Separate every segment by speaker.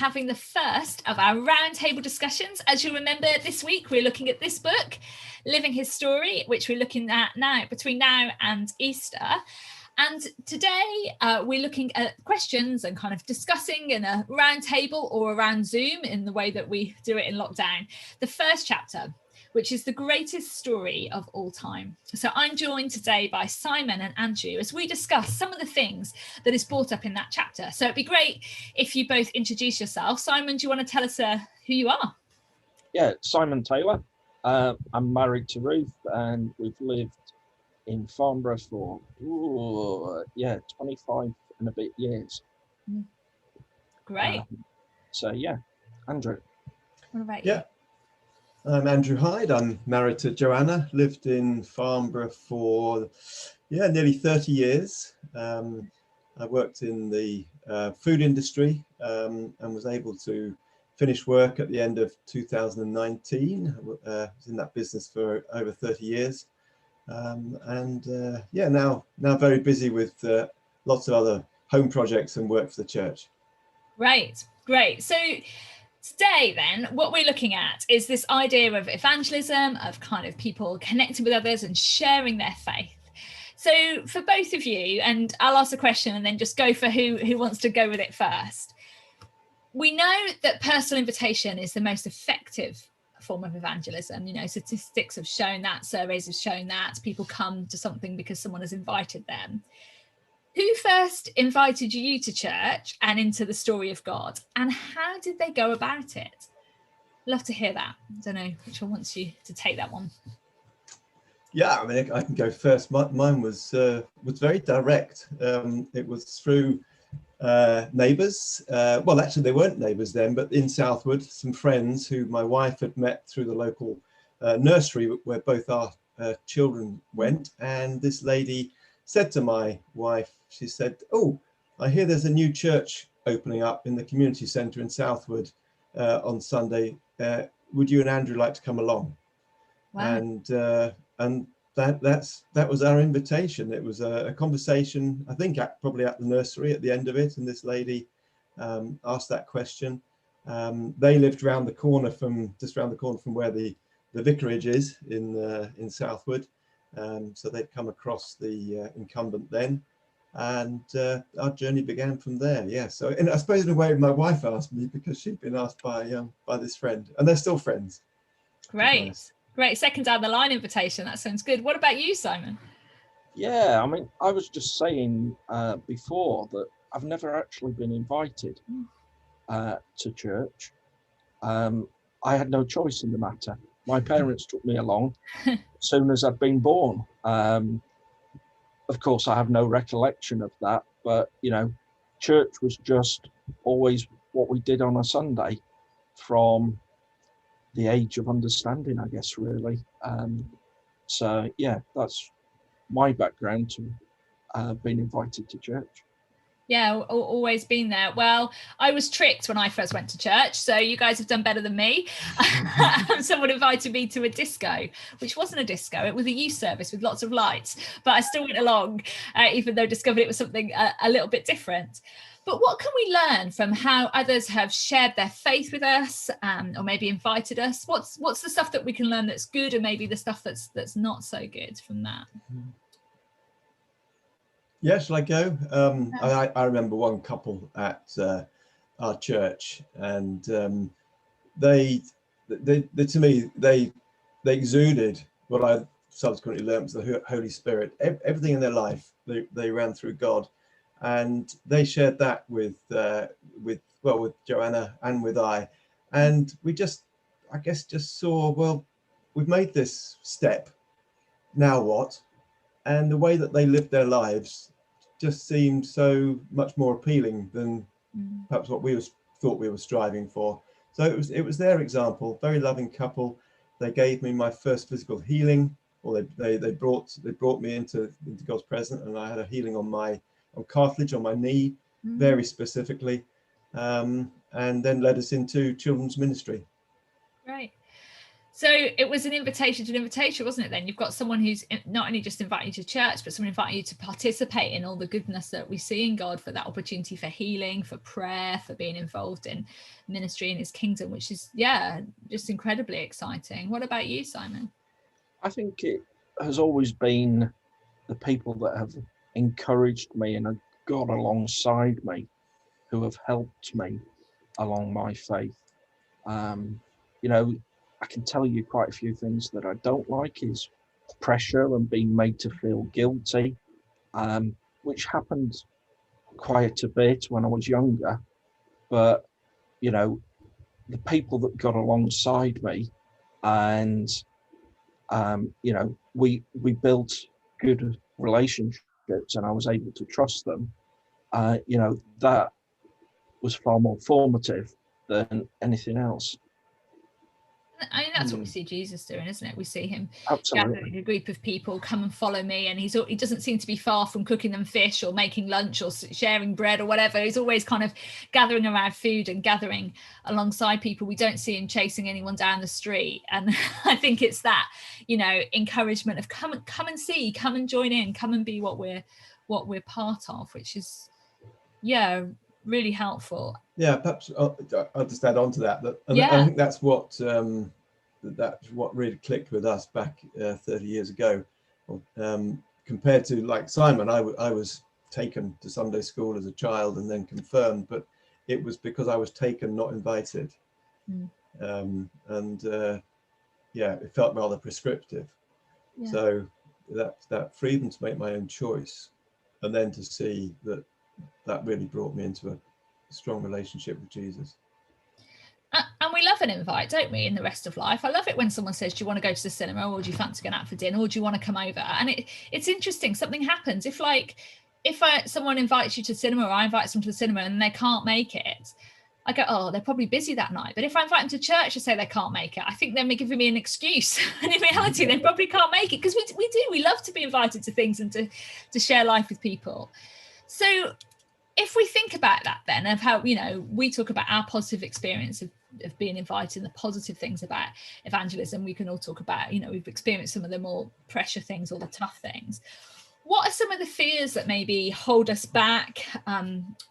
Speaker 1: having the first of our roundtable discussions. As you'll remember, this week we're looking at this book, Living His Story, which we're looking at now between now and Easter. And today we're looking at questions and kind of discussing in a roundtable or around Zoom in the way that we do it in lockdown, the first chapter, which is the greatest story of all time. So I'm joined today by Simon and Andrew as we discuss some of the things that is brought up in that chapter. So it'd be great if you both introduce yourself. Simon, do you want to tell us who you are?
Speaker 2: Yeah, Simon Taylor. I'm married to Ruth and we've lived in Farnborough for 25 and a bit years.
Speaker 1: Great.
Speaker 2: So yeah, Andrew.
Speaker 1: What about you?
Speaker 3: Yeah, I'm Andrew Hyde. I'm married to Joanna, lived in Farnborough for nearly 30 years. I worked in the food industry and was able to finish work at the end of 2019. I was in that business for over 30 years. Now very busy with lots of other home projects and work for the church.
Speaker 1: Great. So today then, what we're looking at is this idea of evangelism, of kind of people connecting with others and sharing their faith. So for both of you, and I'll ask a question and then just go for who wants to go with it first. We know that personal invitation is the most effective form of evangelism. You know, statistics have shown that, surveys have shown that people come to something because someone has invited them. Who first invited you to church and into the story of God, and how did they go about it? Love to hear that. I don't know which one wants you to take that one.
Speaker 3: Yeah, I mean, I can go first. Mine was very direct. It was through neighbours. Well, actually, they weren't neighbours then, but in Southwood, some friends who my wife had met through the local nursery where both our children went. And this lady said to my wife, she said, "Oh, I hear there's a new church opening up in the community centre in Southwood on Sunday. Would you and Andrew like to come along?"
Speaker 1: Wow.
Speaker 3: And that was our invitation. It was a conversation, I think, probably at the nursery at the end of it. And this lady asked that question. They lived just around the corner from where the vicarage is in Southwood. So they'd come across the incumbent then, and our journey began from there. Yeah. So, and I suppose in a way, my wife asked me because she'd been asked by this friend, and they're still friends.
Speaker 1: Great. Second down the line invitation. That sounds good. What about you, Simon?
Speaker 2: Yeah, I mean, I was just saying before that I've never actually been invited to church. I had no choice in the matter. My parents took me along as soon as I'd been born. Of course, I have no recollection of that, but, you know, church was just always what we did on a Sunday from the age of understanding, I guess, really. So, yeah, that's my background to being invited to church.
Speaker 1: Yeah, always been there. Well, I was tricked when I first went to church, so you guys have done better than me. Someone invited me to a disco, which wasn't a disco, it was a youth service with lots of lights, but I still went along, even though I discovered it was something a little bit different. But what can we learn from how others have shared their faith with us, or maybe invited us? What's the stuff that we can learn that's good, and maybe the stuff that's not so good from that?
Speaker 3: Yeah, shall I go? I remember one couple at our church, and they to me they exuded what I subsequently learned was the Holy Spirit. Everything in their life they ran through God, and they shared that with Joanna and with I, and we just saw, well, we've made this step, now what? And the way that they lived their lives just seemed so much more appealing than perhaps what we thought we were striving for. So it was their example. Very loving couple. They gave me my first physical healing, or they brought me into God's presence, and I had a healing on cartilage on my knee, very specifically, and then led us into children's ministry.
Speaker 1: Right. So it was an invitation to an invitation, wasn't it then? You've got someone who's not only just inviting you to church, but someone inviting you to participate in all the goodness that we see in God, for that opportunity for healing, for prayer, for being involved in ministry in his kingdom, which is, yeah, just incredibly exciting. What about you, Simon?
Speaker 2: I think it has always been the people that have encouraged me and have gone alongside me who have helped me along my faith. You know, I can tell you quite a few things that I don't like is pressure and being made to feel guilty, which happened quite a bit when I was younger. But, you know, the people that got alongside me and, you know, we built good relationships and I was able to trust them. You know, that was far more formative than anything else.
Speaker 1: I mean, that's what we see Jesus doing, isn't it? We see him
Speaker 2: Absolutely.
Speaker 1: gathering a group of people, come and follow me, and he doesn't seem to be far from cooking them fish or making lunch or sharing bread or whatever. He's always kind of gathering around food and gathering alongside people. We don't see him chasing anyone down the street, and I think it's that, you know, encouragement of come and see, come and join in, come and be what we're part of, which is, yeah, really helpful.
Speaker 3: Yeah, perhaps I'll just add on to that. I think that's what really clicked with us back 30 years ago. Compared to like Simon, I was taken to Sunday school as a child and then confirmed, but it was because I was taken, not invited. Yeah, it felt rather prescriptive. Yeah. So that freedom to make my own choice, and then to see that really brought me into a strong relationship with Jesus.
Speaker 1: And we love an invite, don't we, in the rest of life? I love it when someone says, do you want to go to the cinema, or do you fancy going out for dinner, or do you want to come over? And it's interesting, something happens. If someone invites you to the cinema, or I invite someone to the cinema and they can't make it, I go, oh, they're probably busy that night. But if I invite them to church and say they can't make it, I think they're giving me an excuse. And in reality, they probably can't make it, because we love to be invited to things and to share life with people. So if we think about that then, of how, you know, we talk about our positive experience of being invited and the positive things about evangelism, we can all talk about, you know, we've experienced some of the more pressure things or the tough things. What are some of the fears that maybe hold us back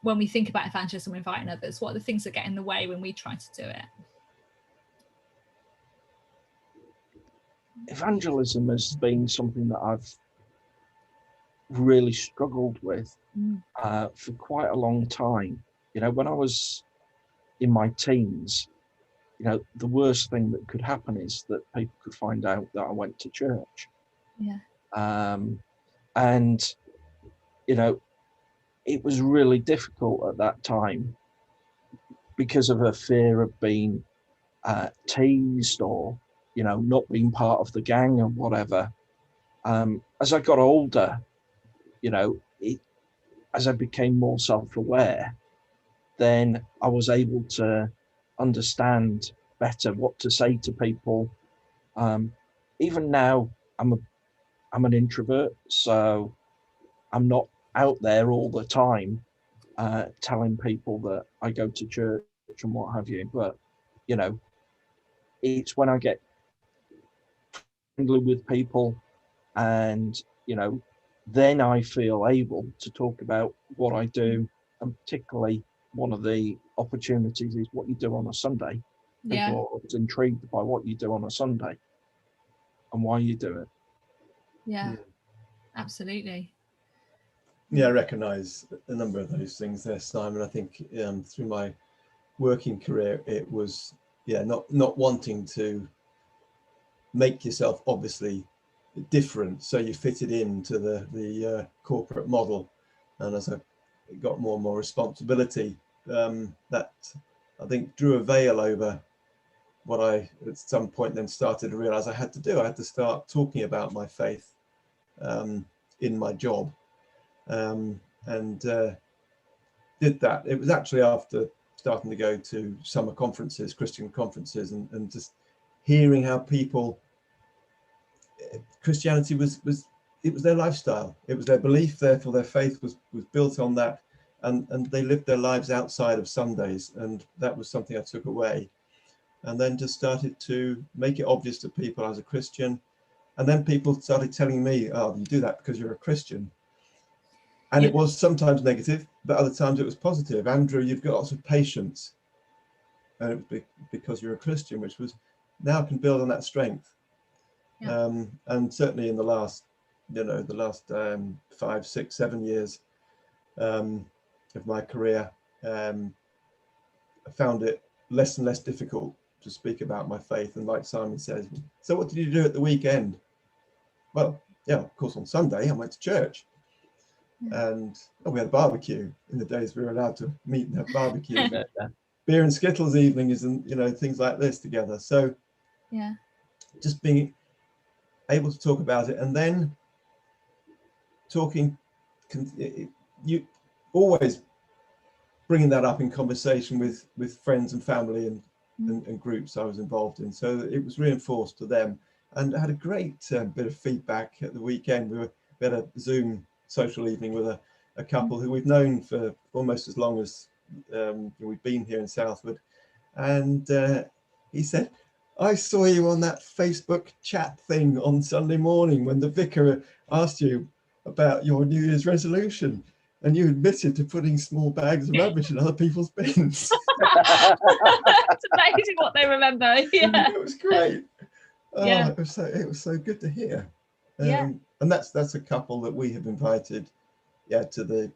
Speaker 1: when we think about evangelism and inviting others? What are the things that get in the way when we try to do it?
Speaker 2: Evangelism has been something that I've really struggled with for quite a long time. You know, when I was in my teens, you know, the worst thing that could happen is that people could find out that I went to church. Yeah. And, you know, it was really difficult at that time because of a fear of being teased or, you know, not being part of the gang or whatever. As I got older, you know, as I became more self-aware, then I was able to understand better what to say to people. Even now, I'm an introvert, so I'm not out there all the time telling people that I go to church and what have you. But, you know, it's when I get friendly with people and, you know, then I feel able to talk about what I do, and particularly one of the opportunities is what you do on a Sunday.
Speaker 1: Yeah.
Speaker 2: People are always intrigued by what you do on a Sunday and why you do it.
Speaker 1: Yeah, absolutely.
Speaker 3: Yeah, I recognise a number of those things there, Simon. I think through my working career, it was, not wanting to make yourself obviously different, so you fitted into the corporate model. And as I got more and more responsibility, that I think drew a veil over what I at some point then started to realise I had to do. I had to start talking about my faith in my job, and did that. It was actually after starting to go to summer conferences, Christian conferences, and just hearing how people, Christianity was their lifestyle. It was their belief, therefore their faith was built on that, and they lived their lives outside of Sundays, and that was something I took away. and then just started to make it obvious to people I was a Christian. And then people started telling me, oh, you do that because you're a Christian. And it was sometimes negative, but other times it was positive. Andrew, you've got lots of patience. And it was because you're a Christian, which was now can build on that strength.
Speaker 1: Yeah.
Speaker 3: And certainly in the last 5, 6, 7 years of my career, I found it less and less difficult to speak about my faith. And like Simon says, so what did you do at the weekend? Well, yeah, of course, on Sunday I went to church. And we had a barbecue in the days we were allowed to meet and have barbecue. Beer and Skittles evenings and things like this together. So
Speaker 1: yeah,
Speaker 3: just being able to talk about it, and then you always bringing that up in conversation with friends and family and groups I was involved in, so that it was reinforced to them. And I had a great bit of feedback at the weekend. We had a Zoom social evening with a couple who we've known for almost as long as we've been here in Southwood, and he said, I saw you on that Facebook chat thing on Sunday morning when the vicar asked you about your New Year's resolution, and you admitted to putting small bags of rubbish in other people's bins.
Speaker 1: It's amazing what they remember. Yeah,
Speaker 3: it was great.
Speaker 1: Yeah.
Speaker 3: It was so good to hear.
Speaker 1: Yeah.
Speaker 3: And that's a couple that we have invited, to the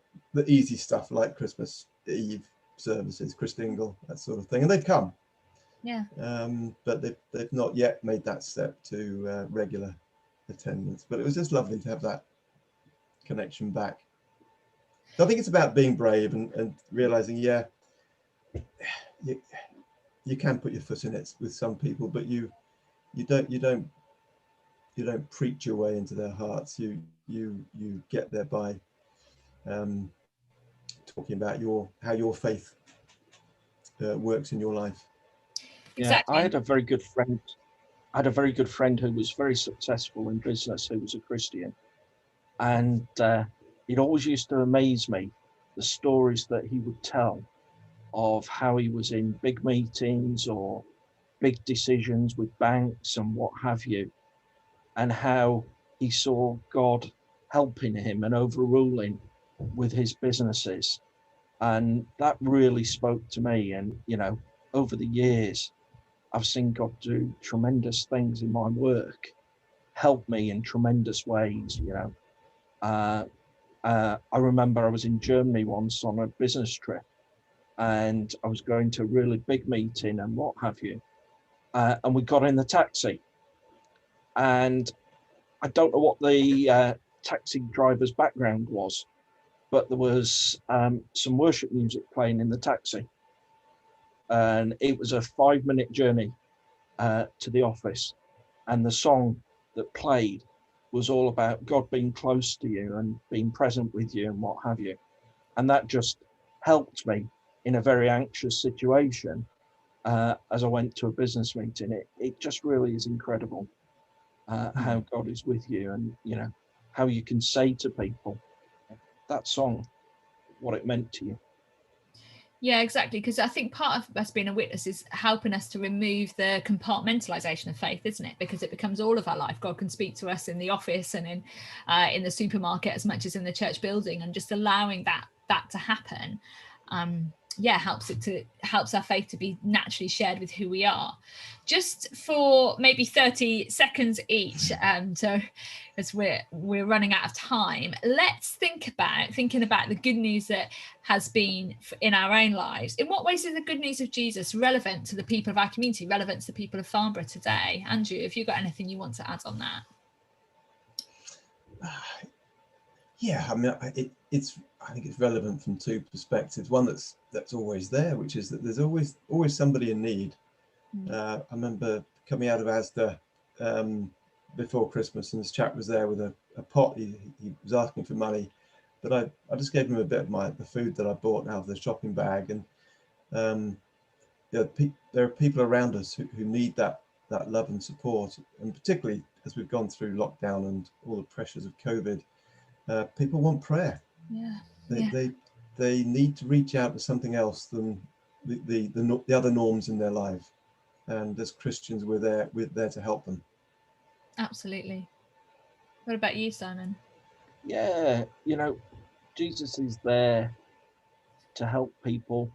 Speaker 3: easy stuff like Christmas Eve services, Christingle, that sort of thing, and they've come.
Speaker 1: Yeah.
Speaker 3: But they've not yet made that step to regular attendance. But it was just lovely to have that connection back. So I think it's about being brave and realizing, you can put your foot in it with some people, but you don't preach your way into their hearts. You get there by talking about how your faith works in your life.
Speaker 1: Exactly.
Speaker 2: I had a very good friend. Who was very successful in business, who was a Christian, and it always used to amaze me the stories that he would tell of how he was in big meetings or big decisions with banks and what have you, and how he saw God helping him and overruling with his businesses. And that really spoke to me. And, over the years, I've seen God do tremendous things in my work, help me in tremendous ways. I remember I was in Germany once on a business trip, and I was going to a really big meeting and what have you. And we got in the taxi, and I don't know what the taxi driver's background was, but there was some worship music playing in the taxi. And it was a 5-minute journey to the office. And the song that played was all about God being close to you and being present with you and what have you. And that just helped me in a very anxious situation as I went to a business meeting. It just really is incredible how God is with you, and how you can say to people that song, what it meant to you.
Speaker 1: Yeah, exactly. Because I think part of us being a witness is helping us to remove the compartmentalization of faith, isn't it? Because it becomes all of our life. God can speak to us in the office and in the supermarket as much as in the church building, and just allowing that to happen. Helps our faith to be naturally shared with who we are. Just for maybe 30 seconds each, so as we're running out of time, let's thinking about the good news that has been in our own lives. In what ways is the good news of Jesus relevant to the people of our community, relevant to the people of Farnborough today? Andrew, have you got anything you want to add on that?
Speaker 3: Yeah, I mean, I think it's relevant from two perspectives. One that's always there, which is that there's always somebody in need. I remember coming out of Asda before Christmas, and this chap was there with a pot. He was asking for money, but I just gave him a bit of the food that I bought out of the shopping bag. And there are people around us who need that love and support, and particularly as we've gone through lockdown and all the pressures of COVID. People want prayer. They need to reach out to something else than the other norms in their life. and as Christians we're there to help them.
Speaker 1: Absolutely. What about you, Simon?
Speaker 2: Yeah, Jesus is there to help people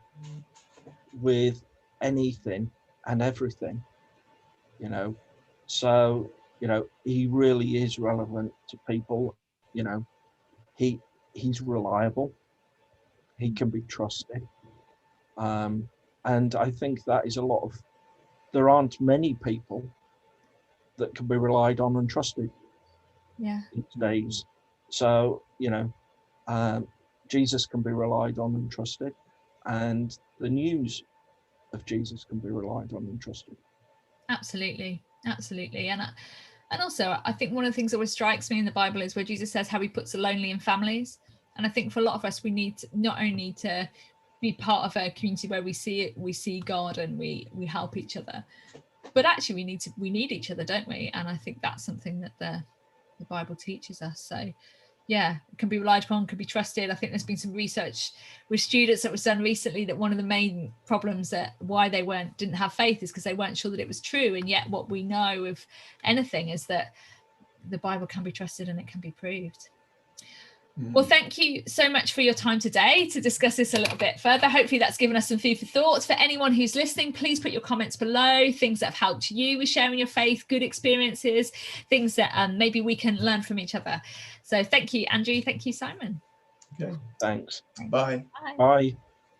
Speaker 2: with anything and everything, so he really is relevant to people. He he's reliable, he can be trusted, and I think that is there aren't many people that can be relied on and trusted these days. So Jesus can be relied on and trusted, and the news of Jesus can be relied on and trusted.
Speaker 1: Absolutely. And also, I think one of the things that always strikes me in the Bible is where Jesus says how he puts the lonely in families. And I think for a lot of us, we need not only to be part of a community where we see God and we help each other, but actually we need each other, don't we? And I think that's something that the Bible teaches us. So yeah, it can be relied upon, can be trusted. I think there's been some research with students that was done recently that one of the main problems that why they didn't have faith is because they weren't sure that it was true. And yet what we know of anything is that the Bible can be trusted and it can be proved. Well, thank you so much for your time today to discuss this a little bit further. Hopefully that's given us some food for thought. For anyone who's listening, please put your comments below, things that have helped you with sharing your faith, good experiences, things that maybe we can learn from each other. So thank you, Andrew. Thank you, Simon.
Speaker 3: Okay.
Speaker 2: Thanks.
Speaker 3: Bye.
Speaker 2: Bye.